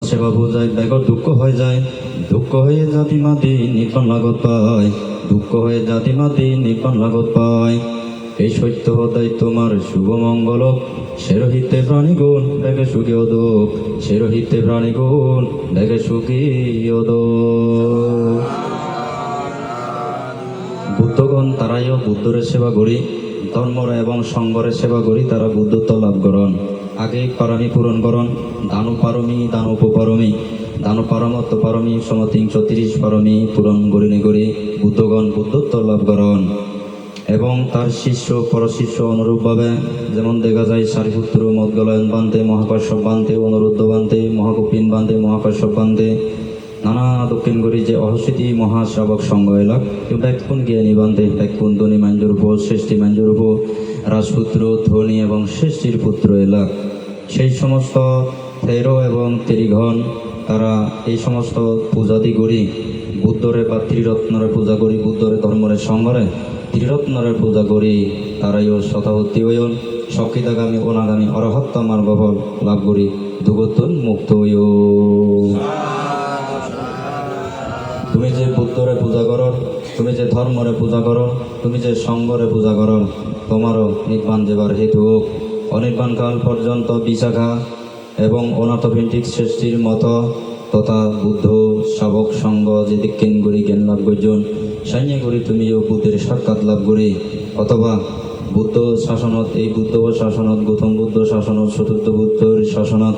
সেবা বোঝায় বেগর দুঃখ হয়ে যায়, দুঃখ হয়ে জাতি মাতি নির্বাণ লাগত পায়, দুঃখ হয়ে জাতি মাতি নির্বাণ লাগত পায়। এই সত্য হতাই তোমার শুভ মঙ্গল, সে রহিতে প্রাণীগুণ দেখে সুখী অদোক, সে রহিতে প্রাণীগুণ দেখে সুখী অদোক। বুদ্ধগণ তারাইও বুদ্ধরের সেবা করি, ধর্মর এবং সঙ্গরের সেবা করি, তারা বুদ্ধত্ব লাভ করন। আগে পারমি পূরণ করন, দানু পারমি দান উপপারমি, দানু পারমত্ব পারমি 330 পারমি পূরণ করিনি করি বুদ্ধগণ বুদ্ধত্ব লাভ করন। এবং তার শিষ্য পরশিষ্য অনুরূপভাবে যেমন দেখা যায় সারিপুত্র মদগলায়ন বান্ধে, মহাকাশ্যপ বান্ধে, অনুরুদ্ধ বান্ধে, মহাকপিন বান্ধে, মহাকাশ্যপ বান্ধে, নানা দক্ষিণ করি যে অহস্যতি মহাশ্রাবক সঙ্গ এলাক ব্যাকুণ জ্ঞানী বান্ধে, ব্যাকুণ ধনী মাঞ্জুরূপ, শ্রেষ্ঠী মাঞ্জুরূপ, রাজপুত্র ধনী এবং শ্রেষ্ঠীর পুত্র এলাক। সেই সমস্ত থেরো এবং তেরিঘন তারা এই সমস্ত পূজাদি করি বুদ্ধরে বা ত্রিরত্নরে পূজা করি, বুদ্ধরে ধর্মরে সঙ্গরে ত্রিরত্নরে পূজা করি, তারাইও শতাবর্তী হইন, সক্ষিতাগামী অনাগামী অরহত্ত মার্গ ফল লাভ করি, দুগতুন মুক্ত হইও। তুমি যে বুদ্ধরে পূজা করো, তুমি যে ধর্মরে পূজা করো, তুমি যে সঙ্গরে পূজা করো, তোমারও নির্বাণ দেবার হেতু হোক। অনির্বাণকাল পর্যন্ত বিশাখা এবং অনাথভিন্টিক সৃষ্টির মতো তথা বুদ্ধ শাবক সঙ্গ যে দীক্ষিণ করি জ্ঞান লাভ করজন, সাইনে করি তুমিও বুদ্ধের সাক্ষাৎ লাভ করি। অথবা বুদ্ধ শাসনত, এই বুদ্ধ শাসনত, গৌতম বুদ্ধ শাসনত, চতুর্থ বুদ্ধর শাসনত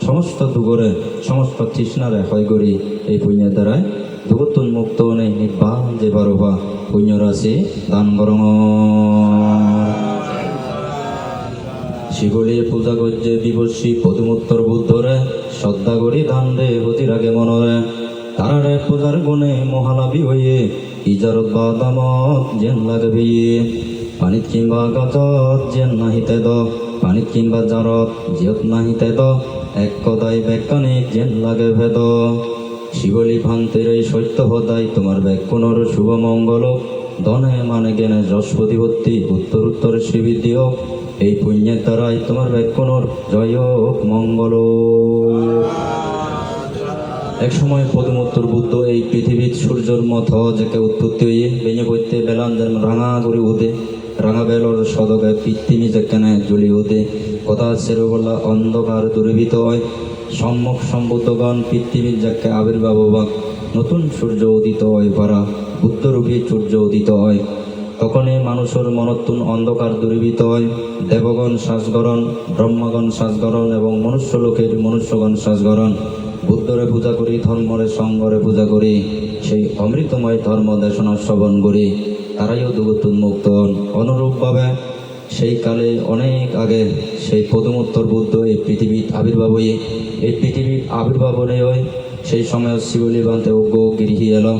সমস্ত দুগরে সমস্ত তৃষ্ণারে হয় করি, এই পুণ্যের দ্বারাই দুগতুন মুক্ত নেই নির্বাণ যে বারোবা পুণ্য রাশি দান করং। শিবলিয়ে পূজা করছে বিবর্ষী পদুমুত্তর বুদ্ধরে, শ্রদ্ধা করি ধান দে হতির আগে মনরে, তারারে পূজার গুণে মহালাভী হইয়ে ইজারত বা দামত যেন লাগবে, পানিত কিংবা গাছত যেন নাহিতে দ, পানিত কিংবা জারত জিয়ত নাহিতে দ, এক কদাই ব্যাখ্যানিক যেন লাগে ভেদ। শিবলি ভান্তের এই সত্য হদাই তোমার ব্যাকুণর শুভ মঙ্গল, ধনে মানে জ্ঞানে যশ প্রতিপত্তি উত্তর উত্তর শ্রীবৃদ্ধি হোক, এই পুণ্যের দ্বারাই তোমার ব্যাকুণর জয় হোক মঙ্গল। এক সময় পদুমোত্তর বুদ্ধ এই পৃথিবীর সূর্যর মতো যাকে উৎপত্তি হয়ে বেঁচে পড়তে বেলান যেন রাঙা করে উঠে, রাঙা বেলর সদকে পৃথিবী যেখানে জ্বলি উঠে, কথা সেরে বললা অন্ধকার দূরীভূত হয়, সম্মুখ সম্বুদ্ধগণ পৃথিবীর যাকে আবির্ভাব বাক নতুন সূর্য উদিত হয়, পারা বুদ্ধরূপী সূর্য উদিত হয়। তখনই মানুষের মনতুন অন্ধকার দূরীভূত হয়, দেবগণ শ্বাসগরণ, ব্রহ্মগণ শ্বাসগরণ এবং মনুষ্য লোকের মনুষ্যগণ শ্বাসগরণ। বুদ্ধরে পূজা করি, ধর্মরে সঙ্গরে পূজা করি, সেই অমৃতময় ধর্ম দেশনা শ্রবণ করি, তারাইও দুগতুন মুক্ত হন। অনুরূপভাবে সেই কালে অনেক আগে সেই পদুমোত্তর বুদ্ধ এই পৃথিবীর আবির্ভাব হয়ে, এই পৃথিবীর আবির্ভাব হয় সেই সময় শিবলি বান্তে অজ্ঞ গৃহী এলো,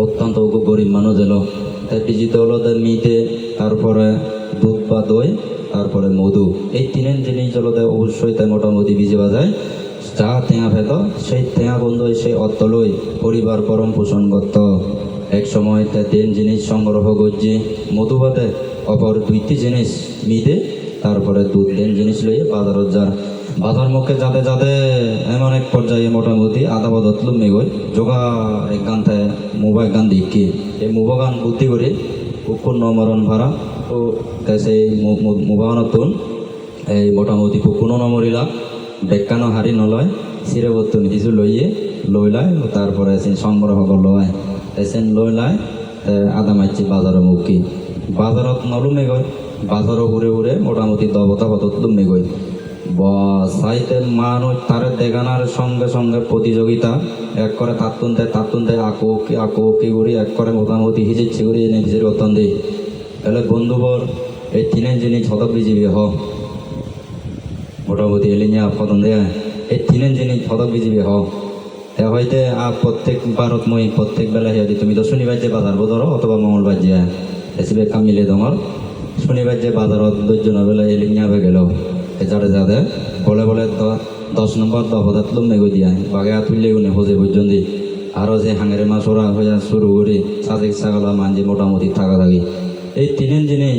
অত্যন্ত অজ্ঞ গরিব মানুষ এলো, তাই বিজিত হলো তার মিতে, তারপরে দুধ বা দই, তারপরে মধু, এই তিনের জিনিস হলো তাই অবশ্যই তাই মোটামুটি ভিজিবা যায়। যা টেঙা ফেত সেই টেঙা গন্ধ সেই অর্থলই পরিবার পরম পোষণ করত। এক সময় তা 3 জিনিস সংগ্রহ করছে, মধু বাদে অপর 2টি জিনিস মিদে, তারপরে দুধ 3 জিনিস লইয়ে বাজারত যার, বাজার মুখে যাতে যাতে এমন এক পর্যায়ে মোটামুটি আধা বদত লুমে গই যোগা এক গান থাকে মোবাইল গান দেখি, এই মোবা গান বুদ্ধি করে উৎপন্ন মরণ ভাড়া ও সেই মোবাইলতুন এই মোটামুটি কোনো নমরিলা বেকানো হারি নলয় চিরে বর্তন কিছু লইয়ে লইলায়, তারপরে সংগ্রহ লয় এসেন লইলায় আদা মারছি বাজারের মুখী, বাজারত নলুমে গয়, বাজারও ঘুরে ঘুরে মোটামুটি দবতা পথত লুমে গই। সাইতে মানুষ তার দেখানার সঙ্গে সঙ্গে প্রতিযোগিতা এক করে তাতুন দেয় আকো কি করি এক করে মোটামুটি হিজিচ্ছে করি এনে ভিজের বর্তন দিই। তাহলে বন্ধুবর এই 3 জিনিস হতক বিজিবি মোটামুটি এলিনিয়া ফদন দেয়, এই 3 জিনিস হতক বিজিবি হয়তো প্রত্যেক বারত মই প্রত্যেক বেলা হিয়াদি তুমি তো শনিবার যে বাজার বদর অথবা মঙ্গলবার যে এসবে কামিলে তোমার শনিবার যে বাজারত 2 বেলা এলিনিয়া হয়ে গেল, যারে যাদে বলে বলে 10 নম্বর দফাত লুমে গই দিয়া বাগে তুললে গুনে হজে পর্যন্ত আরও যে হাঙের মাছ ওরা হয়ে শুরু করি সাজেক ছাগলা মাঞ্জি মোটামুটি থাকা থাকি। এই 3 জিনিস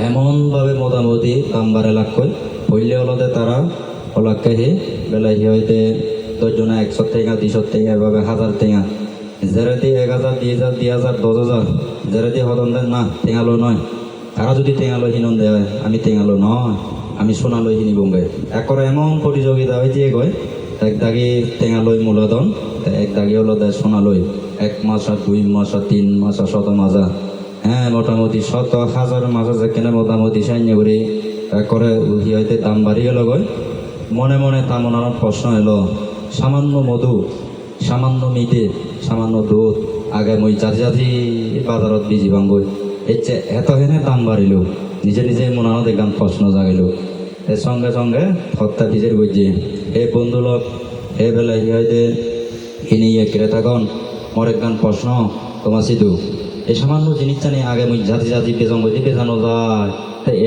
এমনভাবে মোটামুটি কামবারে লাগ কই হইলে হলতে তারা হলাক্কে হে বেলা হইতে দশজনে 100 টেঙা 200 টেঙা এভাবে 1000 টেঙা যারা দিয়ে 1000 2000 10,000 যারা দিয়ে হদন দেন না টেঙালো নয় তারা যদি টেঙালো হিনন দেয় আমি টেঙালো নয় আমি সোনালই হিনি বঙ্গে একর এমন প্রতিযোগিতা হয় যে কয় এক দাগি টেঙালই মূলধন এক দাগি হলো দেয় সোনালই 1 মাস আর 2 মাস আর 3 মাস আর 100 মাজা হ্যাঁ মোটামুটি 100,000 মাসা যেখানে মোটামুটি সাইন্য করে করে হইতে দাম বাড়ি গেল গই মনে মনে তা মনার প্রশ্ন এলো সামান্য মধু সামান্য মিঠে সামান্য দুধ আগে মই জাতি জাতি বাজারত বিজি বাঙ্গই এত হেনে দাম বাড়িল নিজে নিজে মনানো দেখলাম প্রশ্ন জাগাইল এর সঙ্গে সঙ্গে হত্যা ভিজের গইছে হে বন্ধুলোক হে বেলা হইতে ইনি ক্রেতাগণ মরে গান প্রশ্ন তোমার সিধু এই সামান্য জিনিস জানি আগে মই জাতি জাতি বেজং গইতে বেজানো যায়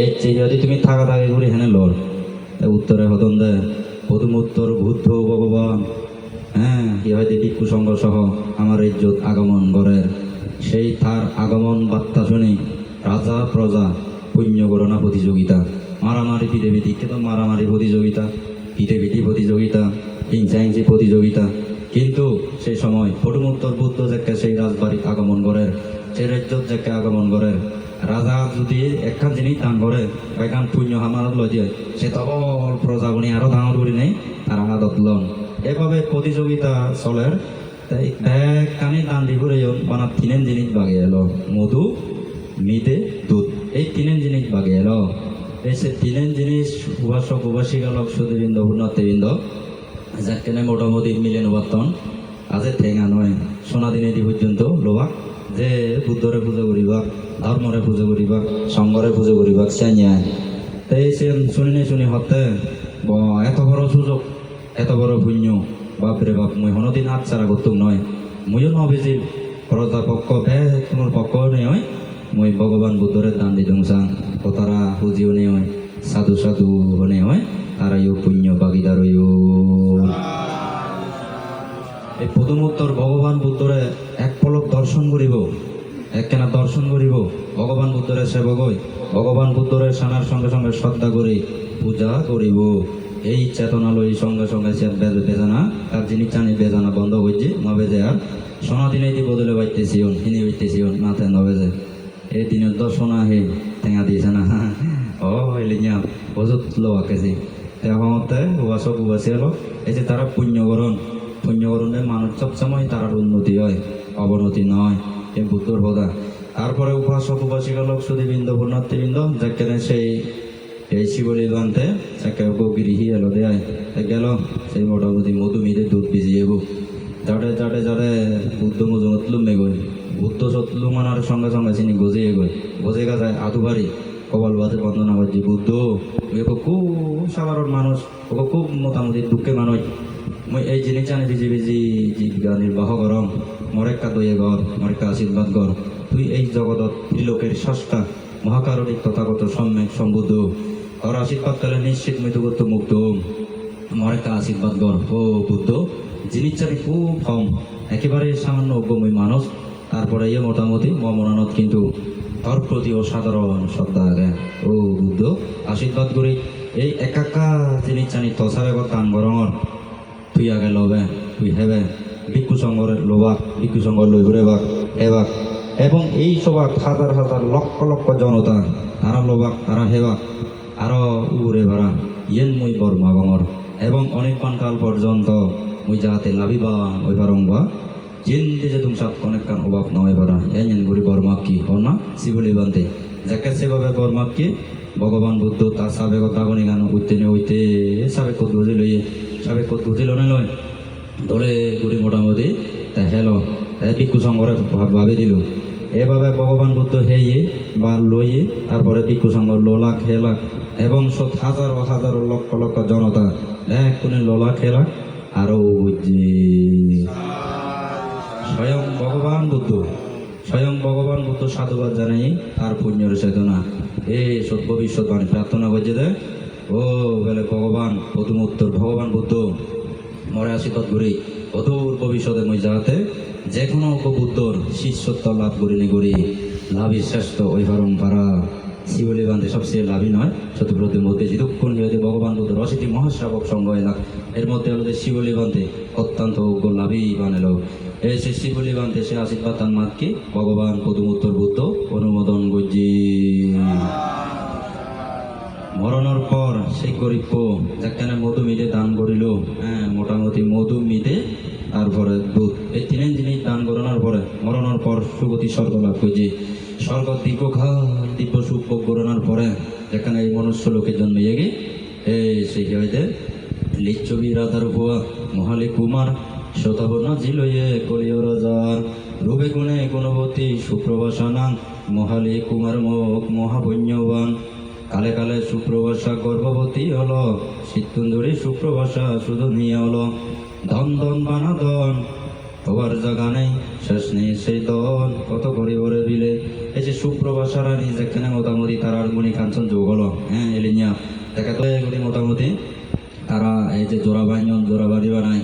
এই যদি তুমি থাকা থাকি করে হেনে লড় উত্তরে হদন দে প্রথম উত্তর বুদ্ধ ভগবান হ্যাঁ ইহাতে ভিক্ষু সংঘ সহ আমার ইজ্জত আগমন করের সেই তার আগমন বার্তা শুনে রাজা প্রজা পুণ্য গণনা প্রতিযোগিতা মারামারি পিঠে পিঠি কিন্তু মারামারি প্রতিযোগিতা পিঠে পিঠি প্রতিযোগিতা হিংসা প্রতিযোগিতা কিন্তু সেই সময় প্রথম উত্তর বুদ্ধ যাকে সেই রাজবাড়ি আগমন করের সেই রাজ্যত যাকে আগমন করের রাজা যদি একখান জিনিস দান করে বেগান পুণ্য আমার লই দিয়ে সে তবল প্রজাবনী আরো ডাঙর করি নেই তারা আদত লন এভাবে প্রতিযোগিতা চলের তাই ব্যাগ কানে দান দি করে বানা 3 জিনিস বাগে এলো মধু মিঠে দুধ এই 3 জিনিস বাগে এলো এই সে 3 জিনিস উপাসক উপাসিকালক সুদীবৃন্দ উন্নতিবৃন্দ যাকে মোটামুটি মিলেন বর্তন আজ ঠেঙা নয় সোনা দিনে দি পর্যন্ত লোভা যে বুদ্ধরে পুজো করিবা ধর্মরে পুজো করিবা সংঘরে পুজো করিবা চাইয়া তাই সে শুনি হতে এত বড় সুযোগ এত বড় পুণ্য বাপরে বাপ মই হনদিন হাত ছাড়া করতুম নয় মইও নবেজিল প্রজা পক্ষ তোমার পক্ষ নেই হয় মই ভগবান বুদ্ধরে দান দিতুম চাং ও তারা হুজিও নেই হয় সাধু সাধু হনে হয় তারাইও পুণ্য ভাগিদার এই প্রথম উত্তর ভগবান বুদ্ধরে এক পলক দর্শন করিব একখানা দর্শন করিব ভগবান বুদ্ধরে সেবক হই ভগবান বুদ্ধরে সানার সঙ্গে সঙ্গে শ্রদ্ধা করি পূজা করিব এই চেতনালয় সঙ্গে সঙ্গে সে বেজানা তার যিনি চানি বেজানা বন্ধ হয়েছে নবেজে আর সোনা দিনে দি বদলে বাইতেছিউন হিনি বাইতেছিউন মাথায় নবেজে এই দিনের তো সোনা হে টেঙা দিয়েছে না ও এলিয়া বজত লোয়া কেজি তেমতে উবাসক উবাসী হলো এই যে তারা পুণ্যকরণে মানুষ সবসময় তার উন্নতি হয় অবনতি নয় এই বুদ্ধর বোধা তারপরে উপাসক উপাসিকালক সুদীবৃন্দ পুণ্যার্থীবৃন্দ যেখানে এই শিবলী বানতে একে গিরিহি এলো দেয় গেল সেই মোটামুটি মধু মিলে দুধ ভিজিয়ে গো যাতে বুদ্ধ মজুমত লুমে গই বুদ্ধ সতলু মানার সঙ্গে সঙ্গে চিনি গজিয়ে গজে যায় আধু বাড়ি কপাল বাজে বন্দনা করছি বুদ্ধ ওকে খুব সাধারণ মানুষ ওকে খুব মোটামুটি দুঃখে মানুষ মই এই জিনিস জানি বিজি জীবিকা নির্বাহ করম মরেক্কা দয়ে গর মরেক্কা আশীর্বাদ গর তুই এই জগতত ত্রিলোকের স্রষ্টা মহাকারণিক তথাগত সম্যক সম্বুদ্ধ আর আশীর্বাদ কালে নিশ্চিত মৃত্যুগত মুক্ত মরেক্কা আশীর্বাদ গর ও বুদ্ধ জিনিস জানি খুব কম একেবারে সামান্য অজ্ঞময় মানুষ তারপরে ইয়ে মোটামুটি মমনানত কিন্তু তার প্রতি অসাধারণ শ্রদ্ধা আগে ও বুদ্ধ আশীর্বাদ করি এই একাকা জিনিস জানি তসারে কান গরমর তুই আগে লবে তুই হেবে ভিক্ষু সংঘরে লোবাক ভিক্ষু সংঘ লই ঘুরে বাক হেবাক এবং এই সবাক হাজার হাজার লক্ষ লক্ষ জনতা তারা লোবাক তারা হেবাক আরো উড়ে ভাড়া ইয়েন মুই বর্মা গমর এবং অনেকক্ষণ কাল পর্যন্ত মুই যাতে লাভিবান ওই বারংবা জিন্দি যে তুমি সাত অনেক কান অভাব নয় ভাড়া এন ঘুরি বর্মা কি হ না শিবলি বান্ধে যাকে সেভাবে বর্মা কি ভগবান বুদ্ধ তার সাবেক দাগনি গান উঠতে সাবেক বুঝে লইয়ে সাবেক বুঝিল নয় দলে ঘুরি মোটামুটি তা হেলো ভিক্ষু সংঘরে ভাবি দিল এভাবে ভগবান বুদ্ধ হেয়ে বা লইয়ে তারপরে ভিক্ষু সংঘ লোলাক হেলাক এবং সব হাজারো হাজারো লক্ষ লক্ষ জনতা এক কোনে লোলাক হেলাক আরো বুঝি স্বয়ং ভগবান বুদ্ধ সাধুবাদ জানাই তার পুণ্যের চেতনা এই সব ভবিষ্যৎবাণী প্রার্থনা করছে দে ও বলে ভগবান প্রথম উত্তর ভগবান বুদ্ধ মরে আশীর্বাদ করি অদূর ভবিষ্যতে মই যাতে যে কোনো বুদ্ধর শিষ্যত্ব লাভ করি লাভই শ্রেষ্ঠ ওই পরম্পরা শিবলী বান্ধে সবচেয়ে লাভই নয় শতপ্রতির মধ্যে যতক্ষণ ভগবান বুদ্ধ অশীতি মহাশ্রাবক সংঘ এলাক এর মধ্যে আমাদের শিবলি বান্ধে অত্যন্ত লাভই বানালো। এই সে শিবলি বান্ধে সে আশীর্বাদ তার মাতকে ভগবান পদমুত্তর বুদ্ধ অনুমোদন গজি। মরণের পর সেই গরিব যেখানে মধু মিটে দান করিল, হ্যাঁ মোটামুটি মধু মিটে তারপরে দুধ, এই তিন জিনিস দান করানোর পরে মরণের পর সুগতি স্বর্গ লাভ করছি। স্বর্গ দীর্ঘকাল দিব্য সুখ ভোগ করানোর পরে যেখানে এই মনুষ্য লোকের জন্ম এগে এই সেই হইতে লিচ্ছবি রাধার ভুয়া মহালি কুমার শতাবর্ণা জিলয়ে কলিয় রাজার রূপে গুণে গুণবতী সুপ্রভাসানাং মহালি কুমার মুখ মহাপুণ্যবান। কালে কালে সুপ্রভাষা গর্ভবতী হল, শীতুন্দরী সুপ্রভাষা শুধু নিয়ে হলো। ধন ধন বানা ধন তোমার জায়গা নেই, শেষ নেই সেই ধন কত গরিবরে বিলে। এই যে সুপ্রভাষা রানী যেখানে মোটামুটি তারার গুণী কাঞ্চন যোগ হলো, হ্যাঁ এলিনিয়া দেখা তো এগুলি মোটামুটি তারা এই যে জোড়া বাহিনী জোড়া বাড়ি বানায়।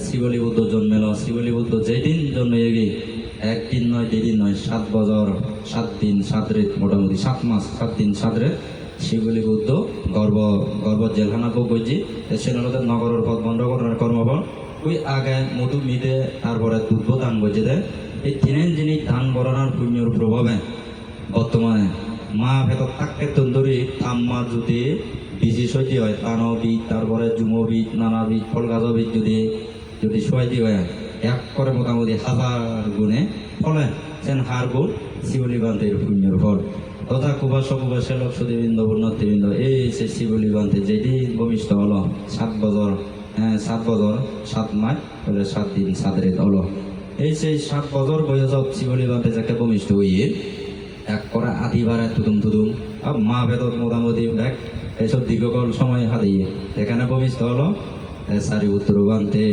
শিবলি বুদ্ধ জন্মেল, শিবলি বুদ্ধ যেদিন জন্মে গিয়ে একদিন নয় দুদিন নয় 7 বছর 7 দিন 7 রাত মোটামুটি 7 মাস 7 দিন 7 রাত শিবলি বুদ্ধ গর্ব জেলখানা ভোগ করছি। সেনাদের নগরের পথ বন্ধ করার কর্মফল ওই আগে মধু মিটে তারপরে দুধ দান করছে দেয়। এই তিনের জিনিস দান করানোর পুণ্যর প্রভাবে বর্তমানে মা ভেতর থাকতে তন্দুরি তাম্মা যদি বিজি সইতে হয় তানবিদ তারপরে জুমবিদ নানাবিদ ফল গাছবিদ যদি সইতে হয় এক করে মোটামুটি 1000 গুণে ফলে সেন হার গুণ শিবলি বান্তের পুণ্যর ফল। তথা কুবাস কুবাসে লক্ষদেবৃন্দ বর্ণার্থীবৃন্দ এই সে শিবলি বান্তে যেদিন ভূমিষ্ঠ হলো 7 বছর, হ্যাঁ 7 বছর 7 মাস বলে 7 দিন 7 রাত হলো। এই সেই 7 বছর বয়সত শিবলি বান্তে যাকে ভূমিষ্ঠ হইয়ে এক করে আদি বাড়ায় তুদুম আর মা ভেতর মোটামুটি দেখ এইসব দীর্ঘকাল সময় হারিয়ে এখানে ভূমিষ্ঠ হলো সারি উত্তর বান্তে।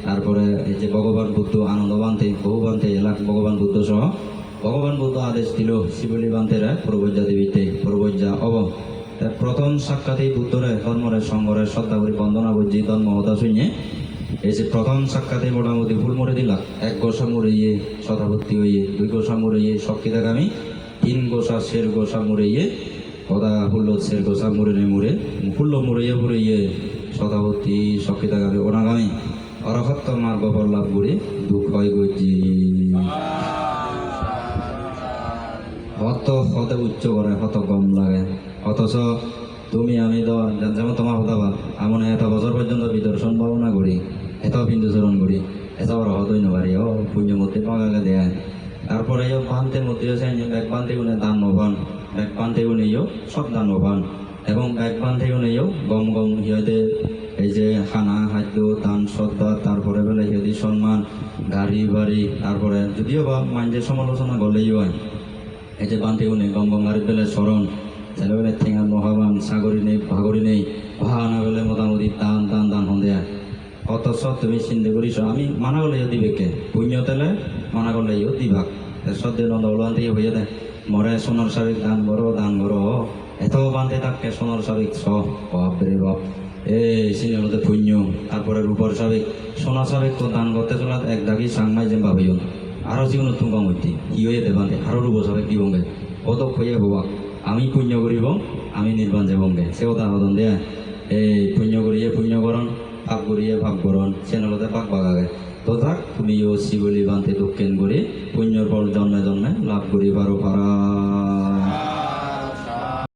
তারপরে এই যে ভগবান বুদ্ধ আনন্দ বান্তে বহু বান্তে এলাক ভগবান বুদ্ধ সহ ভগবান বুদ্ধ আদেশ দিল শিবলি বান্তেরা প্রবজ্জা দেবীতে প্রবজ্জা অব। প্রথম সাক্ষাতেই বুদ্ধরে ধর্মরে সংঘরে শ্রদ্ধা করি বন্দনা বুঝি ধর্ম হতা শুনে এই যে প্রথম সাক্ষাতে মোটামুটি ফুল মরে দিলাম। 1 গোসা মরিয়ে শতাভর্তি হইয়ে 2 গোসা মরিয়ে শক্তিদাগামী 3 গোসা শের গোসা মরিয়ে কদা হুল্লো শের গোসা মুড়ে হুল্লো মুড়িয়ে শতাভর্তি শক্তিদাগামী অনাগামী অরহত্ত মার্গ ফল লাভ করে দুঃখ হয় গজি। হত হতে উচ্চ করে হত কম লাগে, অথচ তুমি আমি তো যেমন তোমার হতা বা এমন 1 বছর পর্যন্ত বিদর্শন ভাবনা করি এত বিন্দুচরণ করি এত রহত হইতে পারি ও পুণ্যমূর্তি পাগাকে দেয়। তারপরে বান্তের মধ্যে ব্যাগ বান্তে গুণে দান নবান ব্যাগ বান্তে গুণেও সব দান নবান এবং ব্যাগ বান্তে গুণেও গম গম হিয়দের এই যে খানা খাদ্য দান শ্রদ্ধা তারপরে বেলা হিয়দি সম্মান গাড়ি বাড়ি তারপরে যদিও বা মাইন্ডের সমালোচনা করলেই হয়। এই যে বান্তে গুণে গম গম গাড়ির বেলায় স্মরণ ছেলেবেলে ঠেঙা মহাবান সাগরী নেই ভাগরি নেই ভানা বেলে মোটামুটি দান দান দান হন দেয়া। অথচ তুমি চিন্তা করিস আমি মানা করলেও দিবেকে পুণ্য তেলে মানা করলেও দিবাক সদ্য নন্দ ওলান্তি হয়ে দেয় মরে সোনার শাড়ির দান করো এত বান্ধে থাকে সোনার শাড়িক বাপরে বাপ এই সিনেমাতে পুণ্য। তারপরে রূপর শাড়িক সোনা শাড়িক তো দান করতে চলাত এক দাগি সাংমাই যে ভাবিও আরও জীবন তুঙ্গা মধ্যে কি হয়ে দে বান্ধে আরও রূপ শাড়িক দিবঙ্গে অত হইয়ে হবা আমি পুণ্য করিব আমি নির্বাণ যাবঙ্গে সেও তার হদন দেয়া। এই পুণ্য করিয়ে পুণ্যকরণ পাপ করিয়ে পাপ করণ চেনালতে পাক বাগাগে তথা তুমিও শিবলি বান্তে দক্ষিণ করে পুণ্যর ফল জন্মে জন্মে লাভ করি পারো পারা।